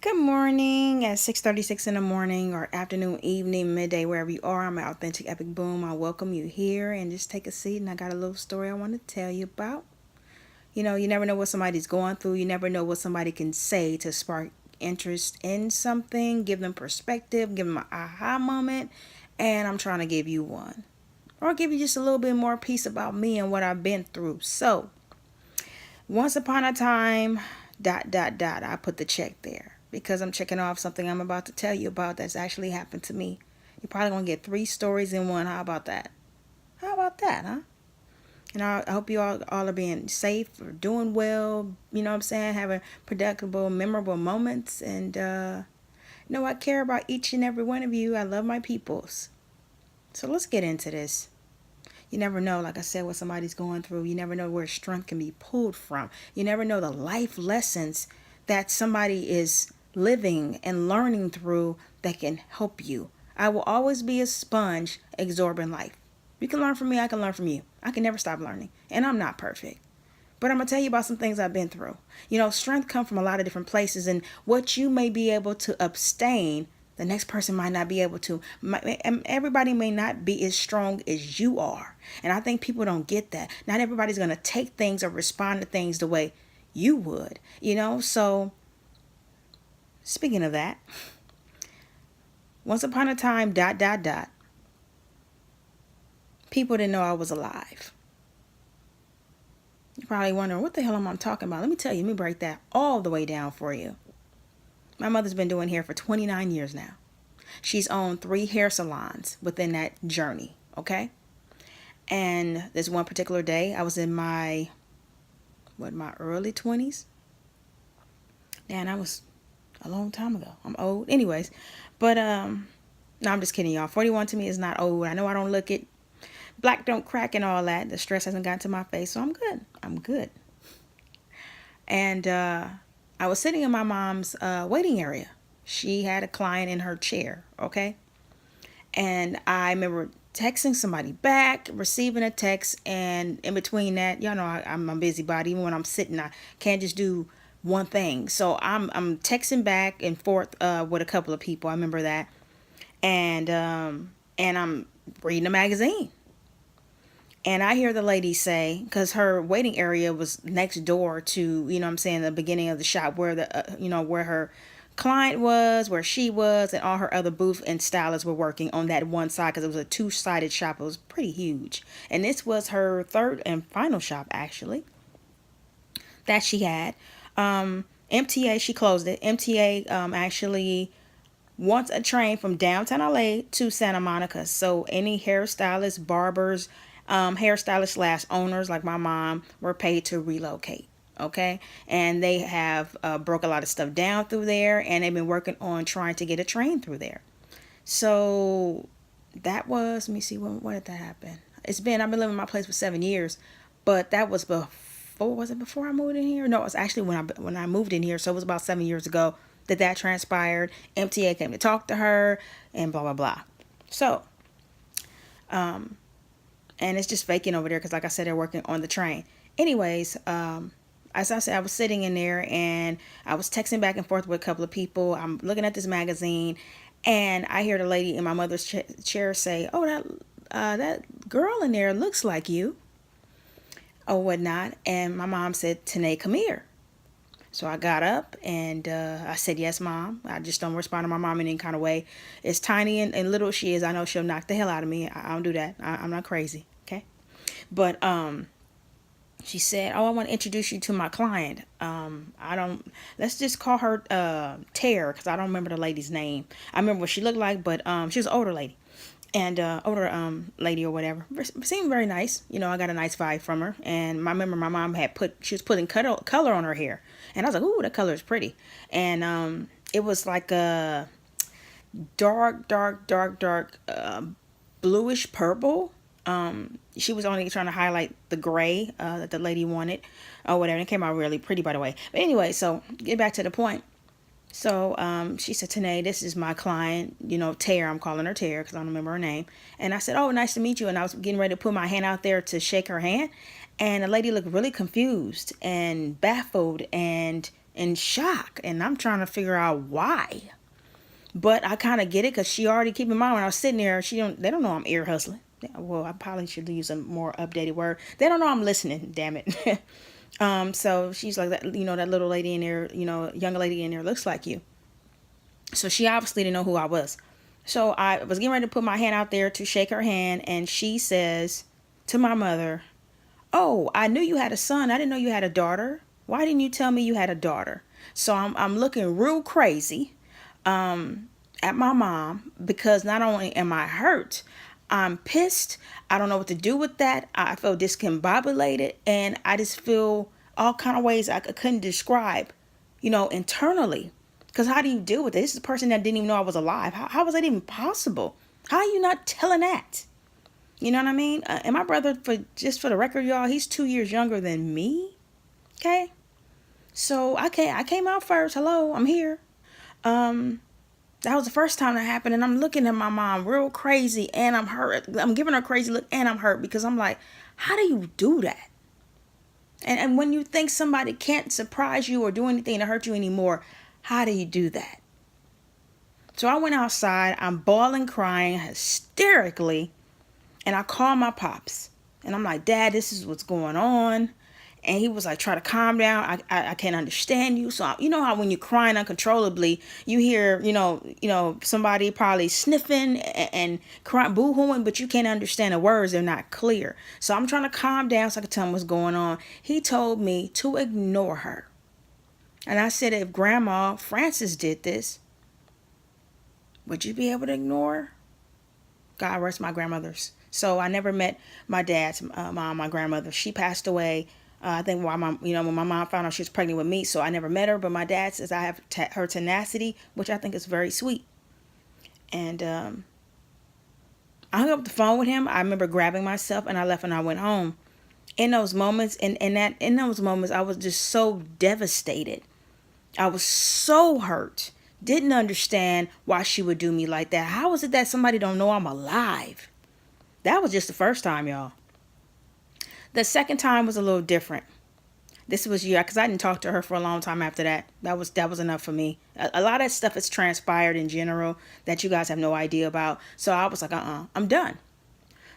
Good morning at 6:36 in the morning or afternoon, evening, midday, wherever you are. I'm an authentic epic boom. I welcome you here and just take a seat. And I got a little story I want to tell you about. You never know what somebody's going through. You never know what somebody can say to spark interest in something, give them perspective, give them an aha moment. And I'm trying to give you one. Or give you just a little bit more piece about me and what I've been through. So, once upon a time, I put the check there because I'm checking off something I'm about to tell you about that's actually happened to me. You're probably going to get three stories in one. How about that? How about that, huh? And I hope you all are being safe or doing well, you know what I'm saying, having productive, memorable moments. And, I care about each and every one of you. I love my peoples. So let's get into this. You never know, like I said, what somebody's going through. You never know where strength can be pulled from. You never know the life lessons that somebody is living and learning through that can help you. I will always be a sponge absorbing life. You can learn from me, I can learn from you. I can never stop learning. And I'm not perfect. But I'm going to tell you about some things I've been through. Strength comes from a lot of different places, and what you may be able to abstain, the next person might not be able to. Everybody may not be as strong as you are. And I think people don't get that. Not everybody's going to take things or respond to things the way you would, So, speaking of that, once upon a time, people didn't know I was alive. You're probably wondering, what the hell am I talking about? Let me tell you, let me break that all the way down for you. My mother's been doing hair for 29 years now. She's owned 3 hair salons within that journey, okay? And this one particular day, I was in my early 20s. And I was a long time ago. I'm old. Anyways, but, no, I'm just kidding, y'all. 41 to me is not old. I know I don't look it. Black don't crack and all that. The stress hasn't gotten to my face, so I'm good. I'm good. And I was sitting in my mom's waiting area. She had a client in her chair, okay? And I remember texting somebody back, receiving a text, and in between that, y'all know I'm a busybody. Even when I'm sitting, I can't just do one thing. So I'm texting back and forth with a couple of people. I remember that, and I'm reading a magazine. And I hear the lady say, because her waiting area was next door to, the beginning of the shop where where her client was, where she was, and all her other booth and stylists were working on that one side because it was a two-sided shop. It was pretty huge. And this was her third and final shop, actually, that she had. MTA, she closed it. MTA actually wants a train from downtown LA to Santa Monica. So any hairstylists, barbers, hairstylists slash owners like my mom were paid to relocate. Okay. And they have broke a lot of stuff down through there, and they've been working on trying to get a train through there. So that was, let me see, when did that happen? I've been living in my place for 7 years, but that was before, was it before I moved in here? No, it was actually when I moved in here. So it was about 7 years ago that transpired. MTA came to talk to her and blah, blah, blah. So, and it's just vacant over there because, like I said, they're working on the train. Anyways, as I said, I was sitting in there and I was texting back and forth with a couple of people. I'm looking at this magazine, and I hear the lady in my mother's chair say, "Oh, that girl in there looks like you," or whatnot. And my mom said, "Tanae, come here." So I got up and I said, "Yes, Mom." I just don't respond to my mom in any kind of way. As tiny and little as she is, I know she'll knock the hell out of me. I don't do that. I'm not crazy, okay? But she said, "Oh, I want to introduce you to my client. Let's just call her Tara, because I don't remember the lady's name. I remember what she looked like, but she was an older lady. And older lady or whatever. Seemed very nice. I got a nice vibe from her. And I remember my mom she was putting color on her hair. And I was like, ooh, that color is pretty. And it was like a dark, bluish purple. She was only trying to highlight the gray that the lady wanted or whatever. And it came out really pretty, by the way. But anyway, so get back to the point. So she said, "Tanae, this is my client, Tara." I'm calling her Tara because I don't remember her name. And I said, "Oh, nice to meet you." And I was getting ready to put my hand out there to shake her hand. And the lady looked really confused and baffled and in shock, and I'm trying to figure out why. But I kind of get it because she already, keep in mind, when I was sitting there, they don't know I'm ear hustling. Well, I probably should use a more updated word. They don't know I'm listening, damn it. So she's like, that, that little lady in there, young lady in there looks like you. So she obviously didn't know who I was. So I was getting ready to put my hand out there to shake her hand, and she says to my mother, "Oh, I knew you had a son. I didn't know you had a daughter. Why didn't you tell me you had a daughter?" So I'm looking real crazy at my mom, because not only am I hurt, I'm pissed. I don't know what to do with that. I feel discombobulated, and I just feel all kind of ways I couldn't describe, internally. Because how do you deal with it? This is a person that didn't even know I was alive. How was that even possible? How are you not telling that? You know what I mean? And my brother, for the record, y'all, he's 2 years younger than me. Okay, so I came out first. Hello, I'm here. That was the first time that happened, and I'm looking at my mom real crazy, and I'm hurt. I'm giving her a crazy look, and I'm hurt, because I'm like, how do you do that? And when you think somebody can't surprise you or do anything to hurt you anymore, how do you do that? So I went outside. I'm bawling, crying hysterically, and I called my pops, and I'm like, "Dad, this is what's going on." And he was like, "Try to calm down. I can't understand you." So you know how when you're crying uncontrollably, you hear somebody probably sniffing and crying, boo-hooing, but you can't understand the words. They're not clear. So I'm trying to calm down so I could tell him what's going on. He told me to ignore her. And I said, if Grandma Frances did this, would you be able to ignore her? God rest my grandmothers. So I never met my dad's mom, my grandmother. She passed away. I think when my mom found out she was pregnant with me, so I never met her. But my dad says I have her tenacity, which I think is very sweet. And I hung up the phone with him. I remember grabbing myself, and I left, and I went home. In those moments, I was just so devastated. I was so hurt. Didn't understand why she would do me like that. How is it that somebody don't know I'm alive? That was just the first time, y'all. The second time was a little different. This was because I didn't talk to her for a long time after that. That was enough for me. A lot of stuff has transpired in general that you guys have no idea about. So I was like, I'm done.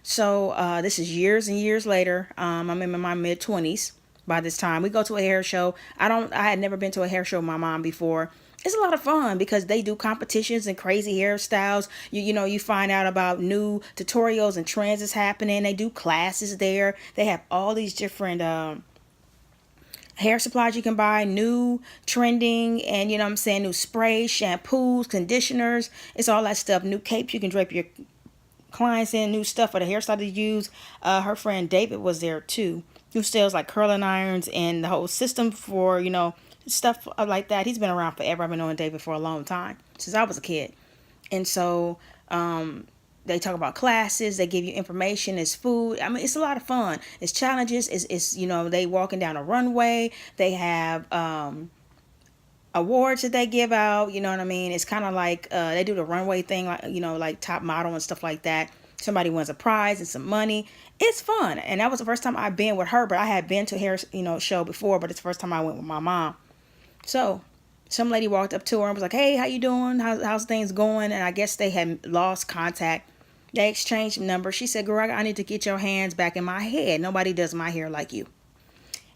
So this is years and years later. I'm in my mid-20s by this time. We go to a hair show. I had never been to a hair show with my mom before. It's a lot of fun because they do competitions and crazy hairstyles. You find out about new tutorials and trends that's happening. They do classes there. They have all these different hair supplies you can buy, new, trending, and new sprays, shampoos, conditioners. It's all that stuff. New capes you can drape your clients in, new stuff for the hairstyle to use. Her friend David was there too, who sells like curling irons and the whole system for stuff like that. He's been around forever. I've been knowing David for a long time, since I was a kid. And so they talk about classes, they give you information, it's food. I mean, it's a lot of fun. It's challenges, it's they walking down a runway. They have awards that they give out, you know what I mean? It's kind of like they do the runway thing, like like top model and stuff like that. Somebody wins a prize and some money. It's fun. And that was the first time I've been with her, but I had been to a hair show before, but it's the first time I went with my mom. So some lady walked up to her and was like, "Hey, how you doing? How's things going?" And I guess they had lost contact. They exchanged numbers. She said, "Girl, I need to get your hands back in my head. Nobody does my hair like you."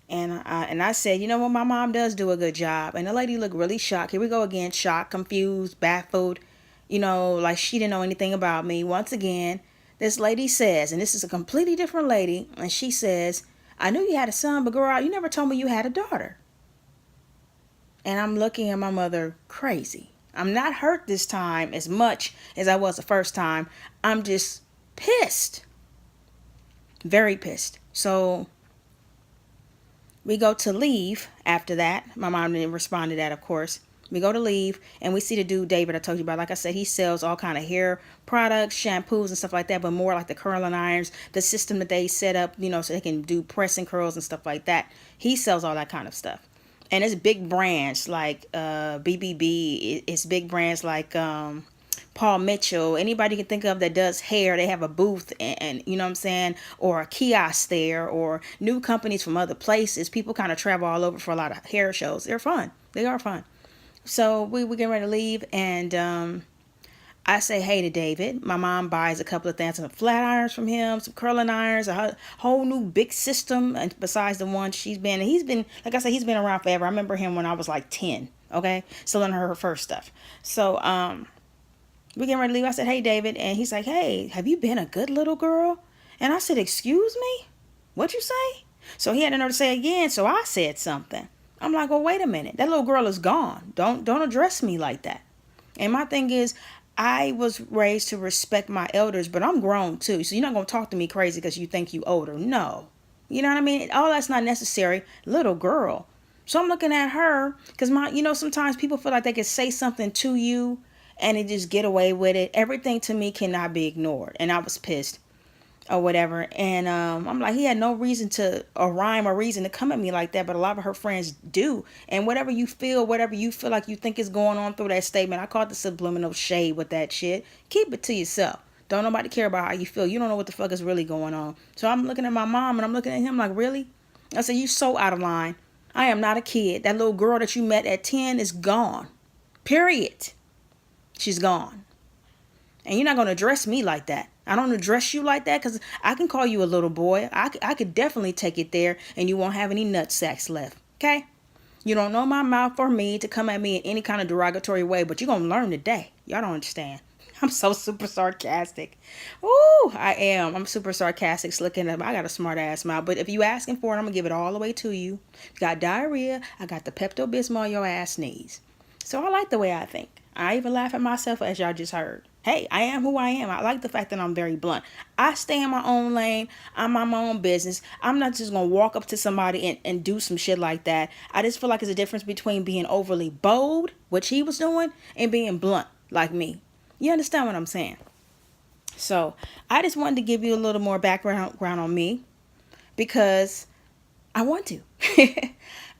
And I said, "You know what? My mom does do a good job." And the lady looked really shocked. Here we go again, shocked, confused, baffled. Like she didn't know anything about me. Once again, this lady says, and this is a completely different lady, and she says, "I knew you had a son, but girl, you never told me you had a daughter." And I'm looking at my mother crazy. I'm not hurt this time as much as I was the first time. I'm just pissed. Very pissed. So we go to leave after that. My mom didn't respond to that, of course. We go to leave, and we see the dude David I told you about. Like I said, he sells all kind of hair products, shampoos, and stuff like that, but more like the curling irons, the system that they set up, so they can do press and curls and stuff like that. He sells all that kind of stuff. And it's big brands like BBB. It's big brands like Paul Mitchell. Anybody you can think of that does hair, they have a booth and you know what I'm saying, or a kiosk there, or new companies from other places. People kind of travel all over for a lot of hair shows. They're fun. They are fun. So we getting ready to leave, and I say hey to David. My mom buys a couple of things, some flat irons from him, some curling irons, a whole new big system. And besides the one he's been, like I said, he's been around forever. I remember him when I was like 10. Okay, selling her first stuff. So we getting ready to leave. I said hey David, and he's like, hey, have you been a good little girl? And I said, excuse me, what'd you say? So he had to know to say again. So I said something. I'm like, well, wait a minute. That little girl is gone. Don't address me like that. And my thing is, I was raised to respect my elders, but I'm grown too. So you're not going to talk to me crazy because you think you older. No. You know what I mean? All that's not necessary. Little girl. So I'm looking at her because sometimes people feel like they can say something to you and they just get away with it. Everything to me cannot be ignored. And I was pissed or whatever. And I'm like, he had no reason to, or rhyme or reason to come at me like that. But a lot of her friends do. And whatever you feel like you think is going on through that statement, I call it the subliminal shade with that shit. Keep it to yourself. Don't nobody care about how you feel. You don't know what the fuck is really going on. So I'm looking at my mom and I'm looking at him like, really? I said, you so out of line. I am not a kid. That little girl that you met at 10 is gone. Period. She's gone. And you're not going to address me like that. I don't address you like that because I can call you a little boy. I could definitely take it there and you won't have any nut sacks left. Okay? You don't know my mouth or me to come at me in any kind of derogatory way, but you're going to learn today. Y'all don't understand. I'm so super sarcastic. Ooh, I am. I'm super sarcastic, slicking up. I got a smart ass mouth. But if you asking for it, I'm going to give it all the way to you. You got diarrhea. I got the Pepto-Bismol your ass needs. So I like the way I think. I even laugh at myself as y'all just heard. Hey, I am who I am. I like the fact that I'm very blunt. I stay in my own lane. I'm on my own business. I'm not just going to walk up to somebody and do some shit like that. I just feel like there's a difference between being overly bold, which he was doing, and being blunt like me. You understand what I'm saying? So I just wanted to give you a little more background on me because I want to.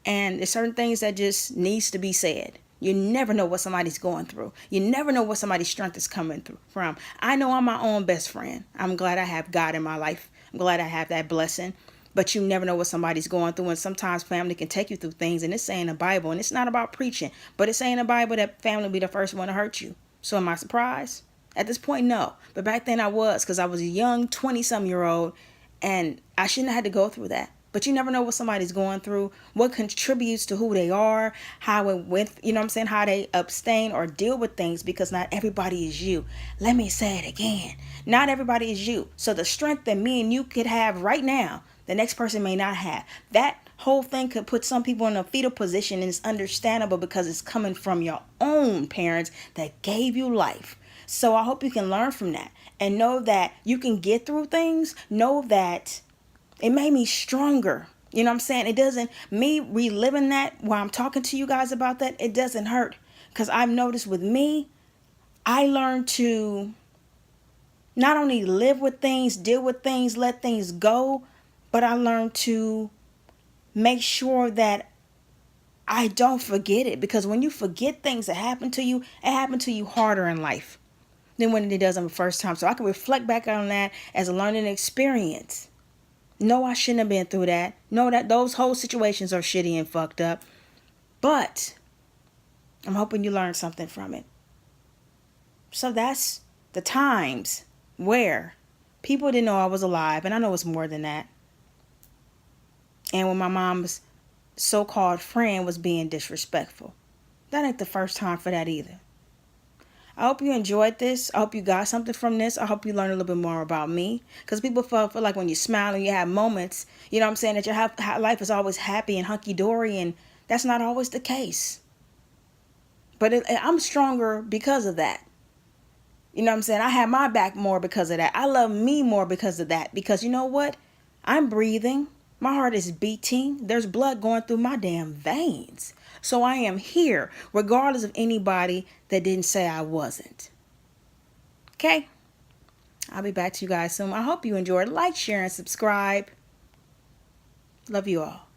And there's certain things that just needs to be said. You never know what somebody's going through. You never know what somebody's strength is coming through from. I know I'm my own best friend. I'm glad I have God in my life. I'm glad I have that blessing. But you never know what somebody's going through. And sometimes family can take you through things. And it's saying the Bible. And it's not about preaching. But it's saying the Bible that family will be the first one to hurt you. So am I surprised? At this point, no. But back then I was. Because I was a young 20-some-year-old. And I shouldn't have had to go through that. But you never know what somebody's going through, what contributes to who they are, how it went, how they abstain or deal with things, because not everybody is you. Let me say it again. Not everybody is you. So the strength that me and you could have right now, the next person may not have. That whole thing could put some people in a fetal position, and it's understandable because it's coming from your own parents that gave you life. So I hope you can learn from that and know that you can get through things. Know that it made me stronger. You know what I'm saying? It doesn't, me reliving that while I'm talking to you guys about that, it doesn't hurt. Because I've noticed with me, I learned to not only live with things, deal with things, let things go, but I learned to make sure that I don't forget it. Because when you forget things that happen to you, it happened to you harder in life than when it does on the first time. So I can reflect back on that as a learning experience. No, I shouldn't have been through that. No, that those whole situations are shitty and fucked up. But I'm hoping you learned something from it. So that's the times where people didn't know I was alive. And I know it's more than that. And when my mom's so-called friend was being disrespectful. That ain't the first time for that either. I hope you enjoyed this. I hope you got something from this. I hope you learned a little bit more about me. Because people feel like when you smile and you have moments, that your life is always happy and hunky-dory. And that's not always the case. But I'm stronger because of that. I have my back more because of that. I love me more because of that. Because you know what? I'm breathing. My heart is beating. There's blood going through my damn veins. So I am here, regardless of anybody that didn't say I wasn't. Okay? I'll be back to you guys soon. I hope you enjoyed. Like, share, and subscribe. Love you all.